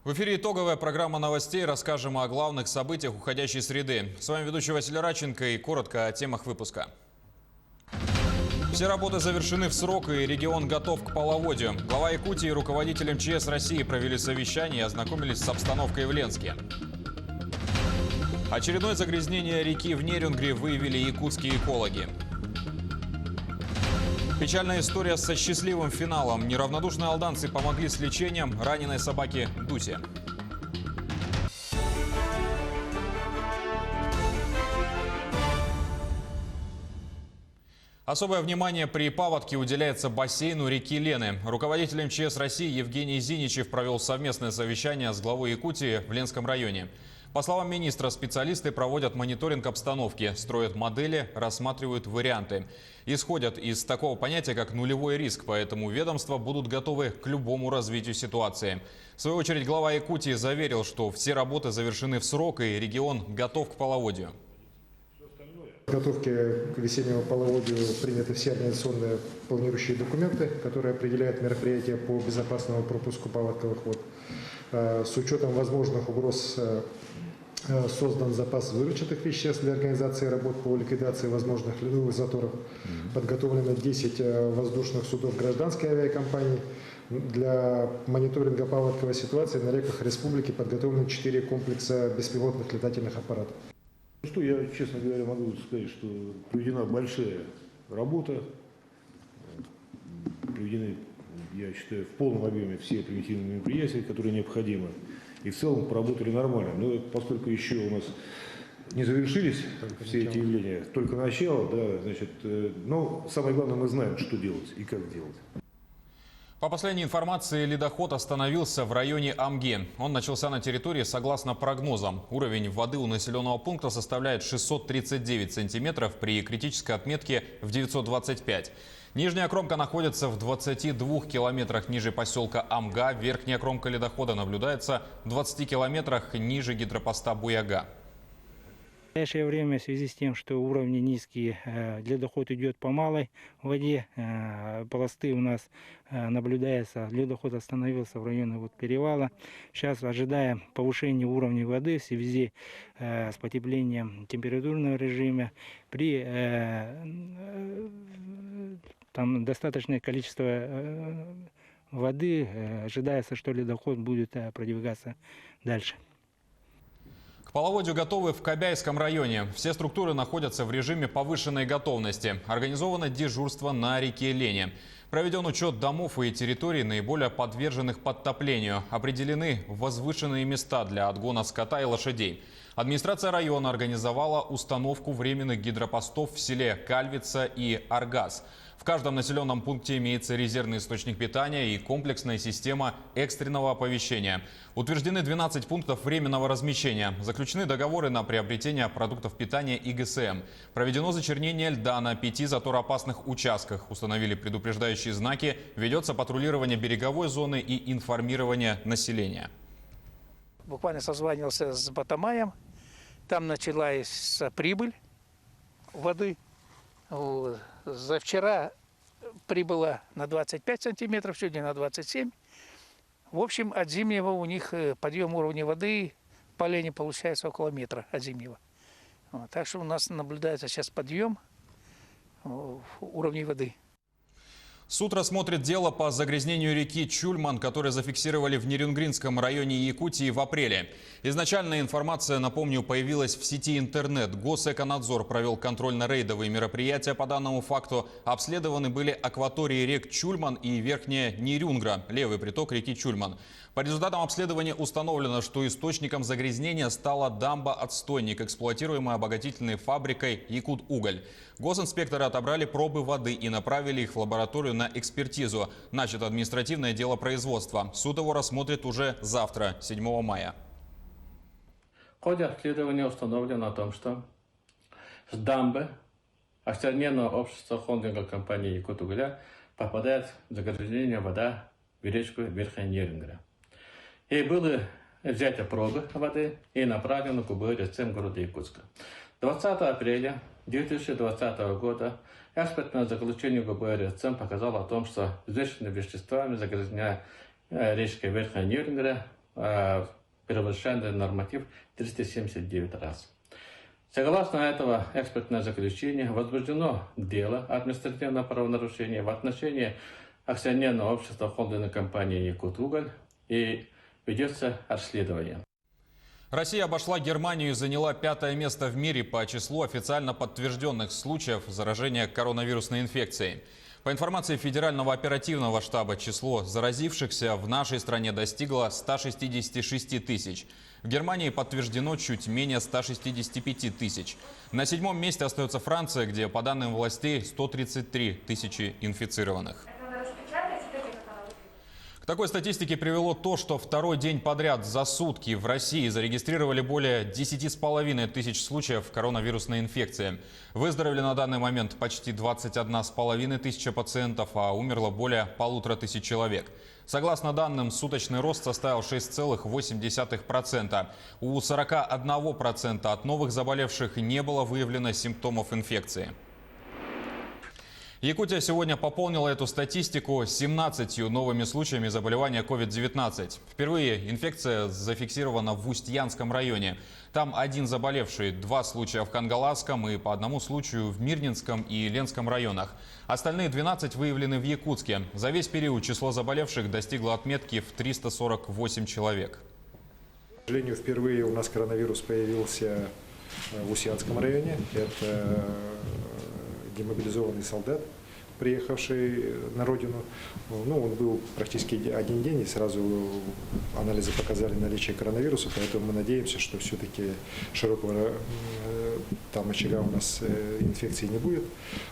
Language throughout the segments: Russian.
В эфире итоговая программа новостей. Расскажем о главных событиях уходящей среды. С вами ведущий Василий Радченко и коротко о темах выпуска. Все работы завершены в срок и регион готов к половодью. Глава Якутии и руководитель МЧС России провели совещание и ознакомились с обстановкой в Ленске. Очередное загрязнение реки в Нерюнгри выявили якутские экологи. Печальная история со счастливым финалом. Неравнодушные алданцы помогли с лечением раненой собаки Дусе. Особое внимание при паводке уделяется бассейну реки Лены. Руководитель МЧС России Евгений Зиничев провел совместное совещание с главой Якутии в Ленском районе. По словам министра, специалисты проводят мониторинг обстановки, строят модели, рассматривают варианты. Исходят из такого понятия, как нулевой риск, поэтому ведомства будут готовы к любому развитию ситуации. В свою очередь, глава Якутии заверил, что все работы завершены в срок и регион готов к половодью. В подготовке к весеннему половодью приняты все организационные планирующие документы, которые определяют мероприятия по безопасному пропуску паводковых вод. С учетом возможных угроз создан запас вырученных веществ для организации работ по ликвидации возможных ледовых заторов. Подготовлено 10 воздушных судов гражданской авиакомпании. Для мониторинга паводковой ситуации на реках республики подготовлены 4 комплекса беспилотных летательных аппаратов. Что я, честно говоря, могу сказать, что проведена большая работа, проведены, я считаю, в полном объеме все превентивные мероприятия, которые необходимы, и в целом поработали нормально. Но поскольку еще у нас не завершились все эти явления, только начало, да, значит, но самое главное, мы знаем, что делать и как делать. По последней информации, ледоход остановился в районе Амги. Он начался на территории согласно прогнозам. Уровень воды у населенного пункта составляет 639 сантиметров при критической отметке в 925. Нижняя кромка находится в 22 километрах ниже поселка Амга. Верхняя кромка ледохода наблюдается в 20 километрах ниже гидропоста Буяга. В настоящее время в связи с тем, что уровни низкие, ледоход идет по малой воде, пласты у нас наблюдается, ледоход остановился в районе перевала. Сейчас ожидаем повышения уровня воды в связи с потеплением температурного режима. При там достаточное количество воды ожидается, что ледоход будет продвигаться дальше. К половодью готовы в Кобяйском районе. Все структуры находятся в режиме повышенной готовности. Организовано дежурство на реке Лене. Проведен учет домов и территорий, наиболее подверженных подтоплению. Определены возвышенные места для отгона скота и лошадей. Администрация района организовала установку временных гидропостов в селе Кальвица и Аргаз. В каждом населенном пункте имеется резервный источник питания и комплексная система экстренного оповещения. Утверждены 12 пунктов временного размещения. Заключены договоры на приобретение продуктов питания и ГСМ. Проведено зачернение льда на 5 затороопасных участках. Установили предупреждающие знаки. Ведется патрулирование береговой зоны и информирование населения. Буквально созванивался с Батамаем. Там началась прибыль воды. За вчера прибыло на 25 сантиметров, сегодня на 27. В общем, от зимнего у них подъем уровня воды по Лене получается около метра от зимнего. Так что у нас наблюдается сейчас подъем уровней воды. Суд рассмотрит дело по загрязнению реки Чульман, которое зафиксировали в Нерюнгринском районе Якутии в апреле. Изначальная информация, напомню, появилась в сети интернет. Госэконадзор провел контрольно-рейдовые мероприятия по данному факту. Обследованы были акватории рек Чульман и Верхняя Нерюнгра, левый приток реки Чульман. По результатам обследования установлено, что источником загрязнения стала дамба-отстойник, эксплуатируемая обогатительной фабрикой «Якутуголь». Госинспекторы отобрали пробы воды и направили их в лабораторию на экспертизу. Начато административное дело производства. Суд его рассмотрит уже завтра, 7 мая. В ходе обследования установлено о том, что с дамбы акционерного общества холдинга компании «Якутуголя» попадает в загрязнение вода в речку Верхняя Нерюнгра. И были взяты пробы воды и направлены к ГУБРЦМ города Якутска. 20 апреля 2020 года экспертное заключение ГУБРЦМ показало о том, что взвешенными веществами загрязняя речка Верхняя Нерюнгра превышает норматив 379 раз. Согласно этого экспертного заключения возбуждено дело административного правонарушения в отношении акционерного общества холдинговой компании «Якутуголь» и ведется расследование. Россия обошла Германию и заняла 5-е место в мире по числу официально подтвержденных случаев заражения коронавирусной инфекцией. По информации Федерального оперативного штаба, число заразившихся в нашей стране достигло 166 тысяч. В Германии подтверждено чуть менее 165 тысяч. На 7-м месте остается Франция, где, по данным властей, 133 тысячи инфицированных. К такой статистике привело то, что второй день подряд за сутки в России зарегистрировали более 10,5 тысяч случаев коронавирусной инфекции. Выздоровели на данный момент почти 21,5 тысячи пациентов, а умерло более 1500 человек. Согласно данным, суточный рост составил 6,8%. У 41% от новых заболевших не было выявлено симптомов инфекции. Якутия сегодня пополнила эту статистику 17 новыми случаями заболевания COVID-19. Впервые инфекция зафиксирована в Устьянском районе. Там один заболевший, 2 случая в Хангаласском и по 1 случаю в Мирнинском и Ленском районах. Остальные 12 выявлены в Якутске. За весь период число заболевших достигло отметки в 348 человек. К сожалению, впервые у нас коронавирус появился в Устьянском районе. Это демобилизованный солдат, приехавший на родину. Ну, он был практически один день, и сразу анализы показали наличие коронавируса, поэтому мы надеемся, что все-таки широкого там очага у нас инфекции не будет.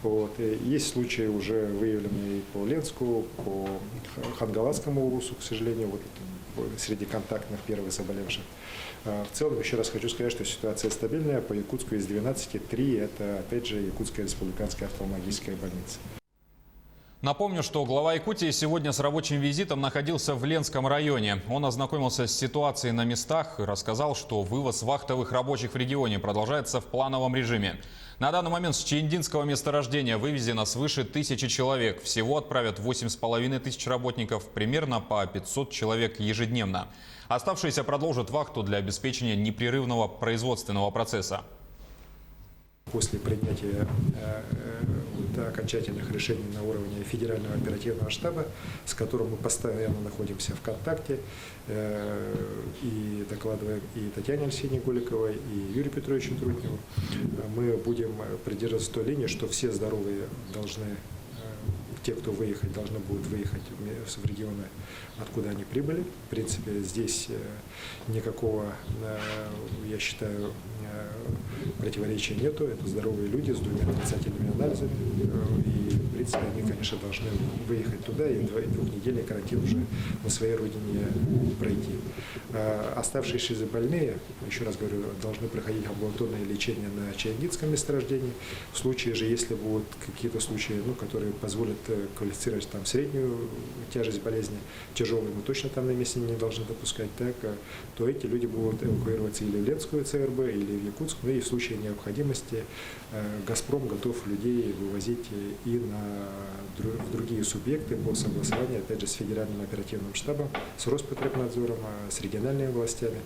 Вот. Есть случаи уже выявленные и по Ленску, по Хангаласскому урусу, к сожалению, вот, среди контактных первых заболевших. В целом, еще раз хочу сказать, что ситуация стабильная. По Якутску из 12 3 это, опять же, Якутская республиканская офтальмологическая больница. Напомню, что глава Якутии сегодня с рабочим визитом находился в Ленском районе. Он ознакомился с ситуацией на местах и рассказал, что вывоз вахтовых рабочих в регионе продолжается в плановом режиме. На данный момент с Чиендинского месторождения вывезено свыше 1000 человек. Всего отправят 8500 работников, примерно по 500 человек ежедневно. Оставшиеся продолжат вахту для обеспечения непрерывного производственного процесса. После принятия окончательных решений на уровне Федерального оперативного штаба, с которым мы постоянно находимся в контакте, и докладываем и Татьяне Алексеевне Голиковой, и Юрию Петровичу Трутневу, мы будем придерживаться той линии, что все здоровые должны, те, кто выехать, должны будут выехать в регионы, откуда они прибыли. В принципе, здесь никакого, я считаю, противоречия нету. Это здоровые люди с 2 отрицательными анализами. И, в принципе, они, конечно, должны выехать туда и 2-недельный карантин уже на своей родине пройти. Оставшиеся больные, еще раз говорю, должны проходить амбулаторное лечение на Чиендинском месторождении. В случае же, если будут какие-то случаи, которые позволят квалифицировать там среднюю тяжесть болезни, тяжелую мы точно там на месте не должны допускать, так, то эти люди будут эвакуироваться или в Ленскую ЦРБ, или в Якутск. Ну и в случае необходимости «Газпром» готов людей вывозить и в другие субъекты по согласованию, опять же, с Федеральным оперативным штабом, с Роспотребнадзором, с региональными властями.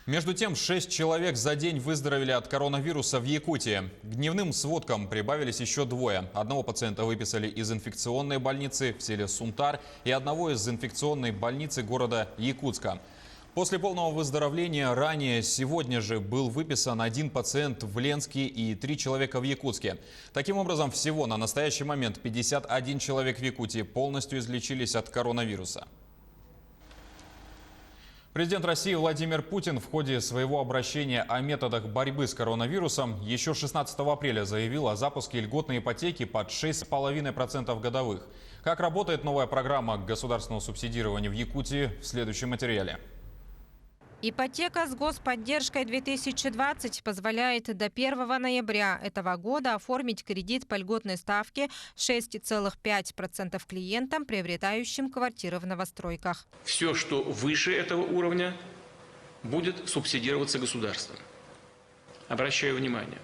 Между тем, 6 человек за день выздоровели от коронавируса в Якутии. К дневным сводкам прибавились еще 2. Одного пациента выписали из инфекционной больницы в селе Сунтар и одного из инфекционной больницы города Якутска. После полного выздоровления ранее сегодня же был выписан 1 пациент в Ленске и 3 человека в Якутске. Таким образом, всего на настоящий момент 51 человек в Якутии полностью излечились от коронавируса. Президент России Владимир Путин в ходе своего обращения о методах борьбы с коронавирусом еще 16 апреля заявил о запуске льготной ипотеки под 6,5% годовых. Как работает новая программа государственного субсидирования в Якутии, в следующем материале. Ипотека с господдержкой 2020 позволяет до 1 ноября этого года оформить кредит по льготной ставке 6,5% клиентам, приобретающим квартиры в новостройках. Все, что выше этого уровня, будет субсидироваться государством. Обращаю внимание,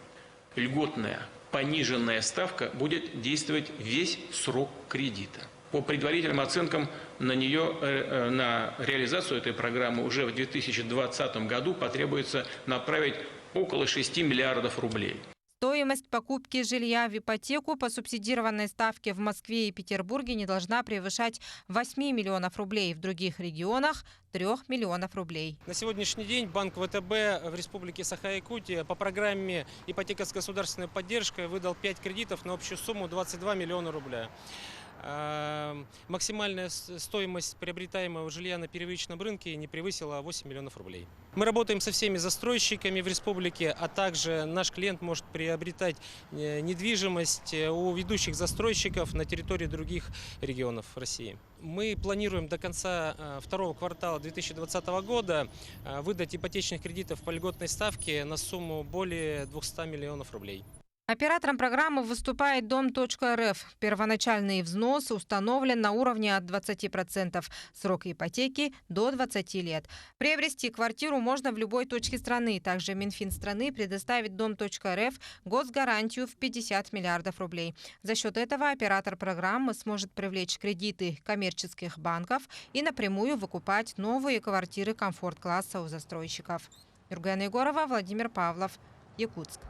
льготная пониженная ставка будет действовать весь срок кредита. По предварительным оценкам на реализацию этой программы уже в 2020 году потребуется направить около 6 миллиардов рублей. Стоимость покупки жилья в ипотеку по субсидированной ставке в Москве и Петербурге не должна превышать 8 миллионов рублей, в других регионах – 3 миллионов рублей. На сегодняшний день Банк ВТБ в Республике Саха-Якутия по программе «Ипотека с государственной поддержкой» выдал 5 кредитов на общую сумму 22 миллиона рублей. Максимальная стоимость приобретаемого жилья на первичном рынке не превысила 8 миллионов рублей. Мы работаем со всеми застройщиками в республике, а также наш клиент может приобретать недвижимость у ведущих застройщиков на территории других регионов России. Мы планируем до конца второго квартала 2020 года выдать ипотечных кредитов по льготной ставке на сумму более 200 миллионов рублей. Оператором программы выступает Дом.РФ. Первоначальный взнос установлен на уровне от 20%. Срок ипотеки – до 20 лет. Приобрести квартиру можно в любой точке страны. Также Минфин страны предоставит Дом.РФ госгарантию в 50 миллиардов рублей. За счет этого оператор программы сможет привлечь кредиты коммерческих банков и напрямую выкупать новые квартиры комфорт-класса у застройщиков. Юргена Егорова, Владимир Павлов, Якутск.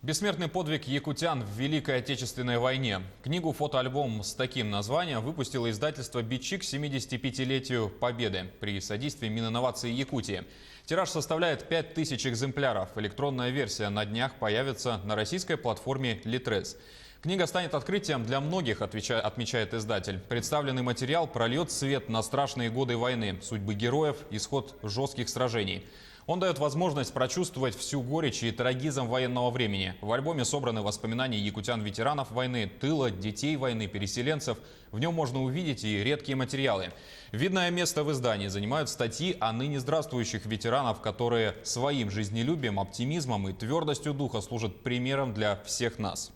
Бессмертный подвиг якутян в Великой Отечественной войне. Книгу-фотоальбом с таким названием выпустило издательство «Бичик» к 75-летию Победы при содействии Мининновации Якутии. Тираж составляет 5000 экземпляров. Электронная версия на днях появится на российской платформе «Литрес». Книга станет открытием для многих, отмечает издатель. Представленный материал прольет свет на страшные годы войны, судьбы героев, исход жестких сражений. Он дает возможность прочувствовать всю горечь и трагизм военного времени. В альбоме собраны воспоминания якутян-ветеранов войны, тыла, детей войны, переселенцев. В нем можно увидеть и редкие материалы. Видное место в издании занимают статьи о ныне здравствующих ветеранов, которые своим жизнелюбием, оптимизмом и твердостью духа служат примером для всех нас.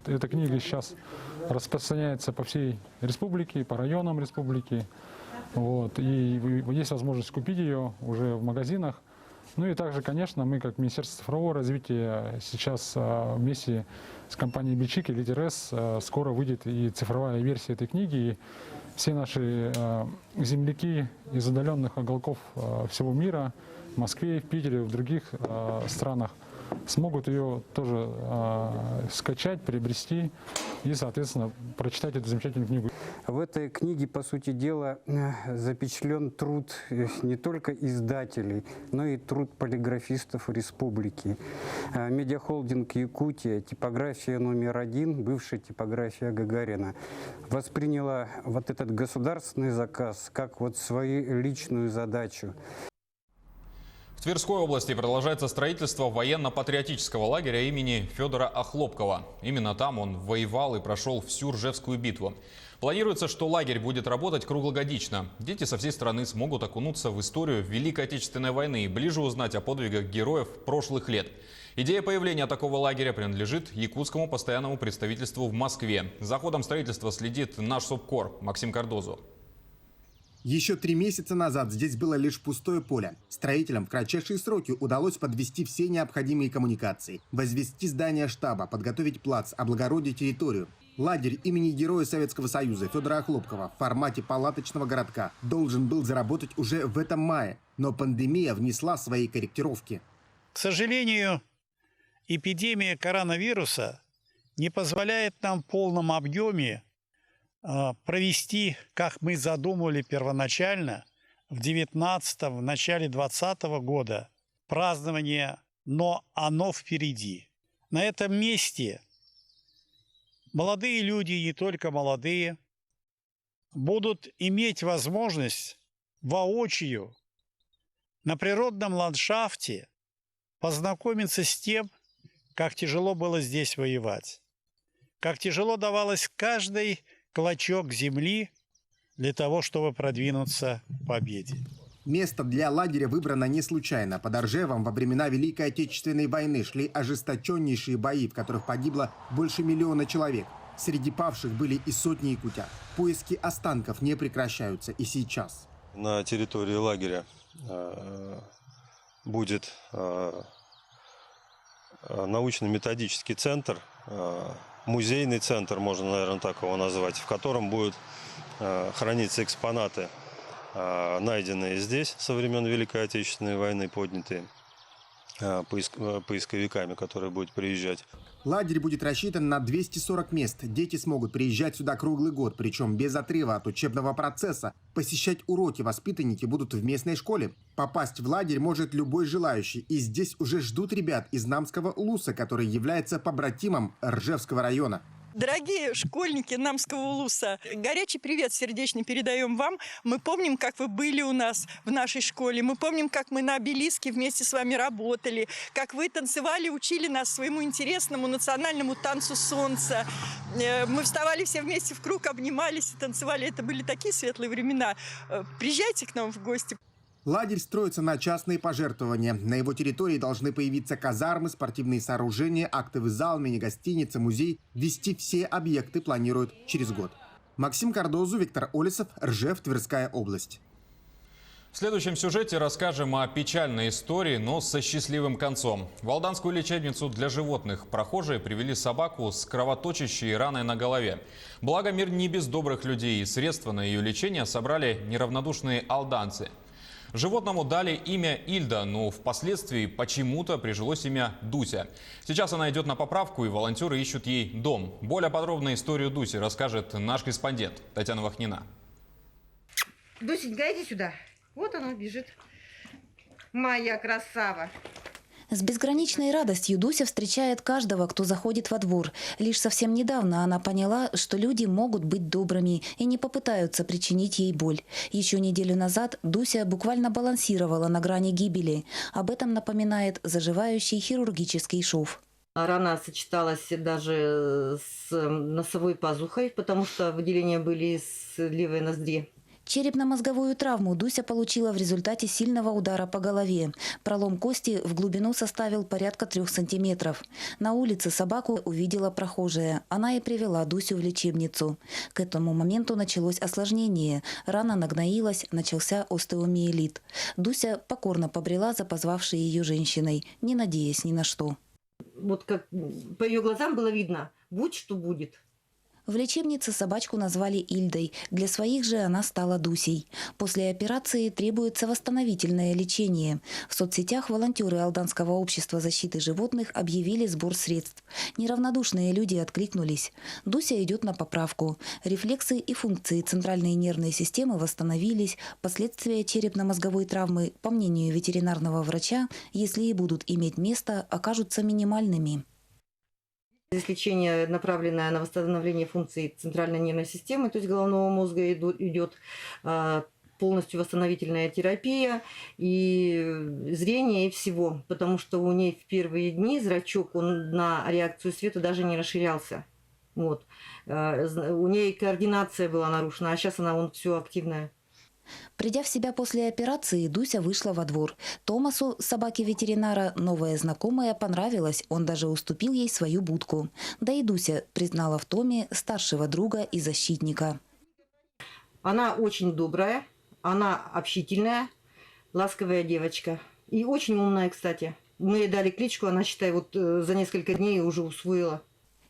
Эта книга сейчас распространяется по всей республике, по районам республики. Вот, и есть возможность купить ее уже в магазинах. Ну и также, конечно, мы как Министерство цифрового развития сейчас вместе с компанией «Бичик» и «Литрес» скоро выйдет и цифровая версия этой книги. И все наши земляки из отдаленных уголков всего мира, в Москве, в Питере, в других странах, смогут ее тоже скачать, приобрести и, соответственно, прочитать эту замечательную книгу. В этой книге, по сути дела, запечатлен труд не только издателей, но и труд полиграфистов республики. Медиахолдинг «Якутия», типография номер 1, бывшая типография Гагарина, восприняла вот этот государственный заказ как вот свою личную задачу. В Тверской области продолжается строительство военно-патриотического лагеря имени Федора Охлопкова. Именно там он воевал и прошел всю Ржевскую битву. Планируется, что лагерь будет работать круглогодично. Дети со всей страны смогут окунуться в историю Великой Отечественной войны и ближе узнать о подвигах героев прошлых лет. Идея появления такого лагеря принадлежит якутскому постоянному представительству в Москве. За ходом строительства следит наш СОБКОР Максим Кардозу. Еще 3 месяца назад здесь было лишь пустое поле. Строителям в кратчайшие сроки удалось подвести все необходимые коммуникации, возвести здание штаба, подготовить плац, облагородить территорию. Лагерь имени Героя Советского Союза Федора Охлопкова в формате палаточного городка должен был заработать уже в этом мае, но пандемия внесла свои корректировки. К сожалению, эпидемия коронавируса не позволяет нам в полном объеме провести, как мы задумывали первоначально, в 19-м, в начале 20-го года празднование, но оно впереди. На этом месте молодые люди, и не только молодые, будут иметь возможность воочию на природном ландшафте познакомиться с тем, как тяжело было здесь воевать, как тяжело давалось каждой клочок земли для того, чтобы продвинуться к победе. Место для лагеря выбрано не случайно. Под Ржевом во времена Великой Отечественной войны шли ожесточеннейшие бои, в которых погибло больше 1 миллиона человек. Среди павших были и сотни якутян. Поиски останков не прекращаются и сейчас. На территории лагеря будет научно-методический центр, музейный центр, можно, наверное, так его назвать, в котором будут храниться экспонаты, найденные здесь со времен Великой Отечественной войны, поднятые поисковиками, которые будут приезжать. Лагерь будет рассчитан на 240 мест. Дети смогут приезжать сюда круглый год, причем без отрыва от учебного процесса. Посещать уроки воспитанники будут в местной школе. Попасть в лагерь может любой желающий. И здесь уже ждут ребят из Намского Улуса, который является побратимом Ржевского района. Дорогие школьники Намского Улуса, горячий привет сердечный передаем вам. Мы помним, как вы были у нас в нашей школе. Мы помним, как мы на обелиске вместе с вами работали, как вы танцевали, учили нас своему интересному национальному танцу солнца. Мы вставали все вместе в круг, обнимались и танцевали. Это были такие светлые времена. Приезжайте к нам в гости. Лагерь строится на частные пожертвования. На его территории должны появиться казармы, спортивные сооружения, актовый зал, мини-гостиница, музей. Вести все объекты планируют через год. Максим Кардозу, Виктор Олесов, Ржев, Тверская область. В следующем сюжете расскажем о печальной истории, но со счастливым концом. В алданскую лечебницу для животных прохожие привели собаку с кровоточащей раной на голове. Благо, мир не без добрых людей, и средства на ее лечение собрали неравнодушные алданцы. Животному дали имя Ильда, но впоследствии почему-то прижилось имя Дуся. Сейчас она идет на поправку, и волонтеры ищут ей дом. Более подробно историю Дуси расскажет наш корреспондент Татьяна Вахнина. Дусенька, иди сюда. Вот она бежит. Моя красава. С безграничной радостью Дуся встречает каждого, кто заходит во двор. Лишь совсем недавно она поняла, что люди могут быть добрыми и не попытаются причинить ей боль. Еще неделю назад Дуся буквально балансировала на грани гибели. Об этом напоминает заживающий хирургический шов. Рана сочеталась даже с носовой пазухой, потому что выделения были с левой ноздри. Черепно-мозговую травму Дуся получила в результате сильного удара по голове. Пролом кости в глубину составил порядка 3 сантиметров. На улице собаку увидела прохожая. Она и привела Дусю в лечебницу. К этому моменту началось осложнение. Рана нагноилась, начался остеомиелит. Дуся покорно побрела за позвавшей ее женщиной, не надеясь ни на что. Вот как по ее глазам было видно, будь что будет. В лечебнице собачку назвали Ильдой. Для своих же она стала Дусей. После операции требуется восстановительное лечение. В соцсетях волонтеры Алданского общества защиты животных объявили сбор средств. Неравнодушные люди откликнулись. Дуся идет на поправку. Рефлексы и функции центральной нервной системы восстановились. Последствия черепно-мозговой травмы, по мнению ветеринарного врача, если и будут иметь место, окажутся минимальными. Здесь лечение, направленное на восстановление функций центральной нервной системы, то есть головного мозга, идет полностью восстановительная терапия и зрение, и всего. Потому что у ней в первые дни зрачок он на реакцию света даже не расширялся. Вот. У ней координация была нарушена, а сейчас она все активная. Придя в себя после операции, Дуся вышла во двор. Томасу, собаке ветеринара, новая знакомая понравилась, он даже уступил ей свою будку. Да и Дуся признала в Томе старшего друга и защитника. Она очень добрая, она общительная, ласковая девочка. И очень умная, кстати. Мы ей дали кличку, она, считай, вот за несколько дней уже усвоила.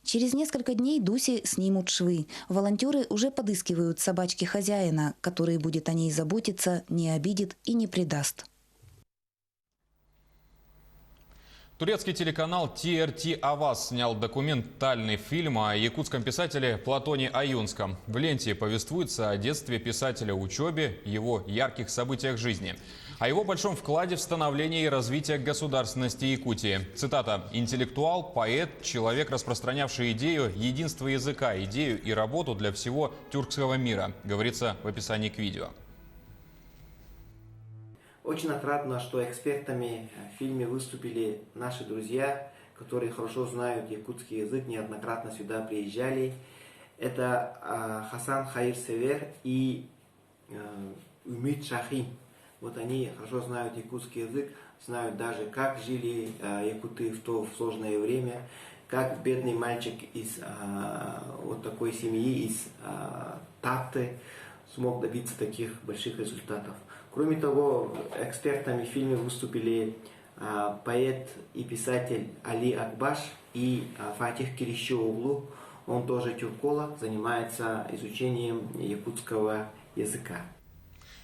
Через несколько дней Дусе снимут швы. Волонтеры уже подыскивают собачки хозяина, который будет о ней заботиться, не обидит и не предаст. Турецкий телеканал TRT Аваз снял документальный фильм о якутском писателе Платоне Аюнском. В ленте повествуется о детстве писателя, учебе, его ярких событиях жизни. О его большом вкладе в становление и развитие государственности Якутии. Цитата: «Интеллектуал, поэт, человек, распространявший идею единства языка, идею и работу для всего тюркского мира», говорится в описании к видео. Очень отрадно, что экспертами в фильме выступили наши друзья, которые хорошо знают якутский язык, неоднократно сюда приезжали. Это Хасан Хаирсевер и Умит Шахин. Вот они хорошо знают якутский язык, знают даже, как жили якуты в то сложное время. как бедный мальчик из вот такой семьи, из Тарты, смог добиться таких больших результатов. Кроме того, экспертами в фильме выступили поэт и писатель Али Акбаш и Фатих Кирищоуглу. Он тоже тюрколог, занимается изучением якутского языка.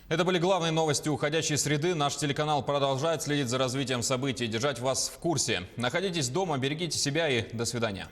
Это были главные новости уходящей среды. Наш телеканал продолжает следить за развитием событий, держать вас в курсе. Находитесь дома, берегите себя и до свидания.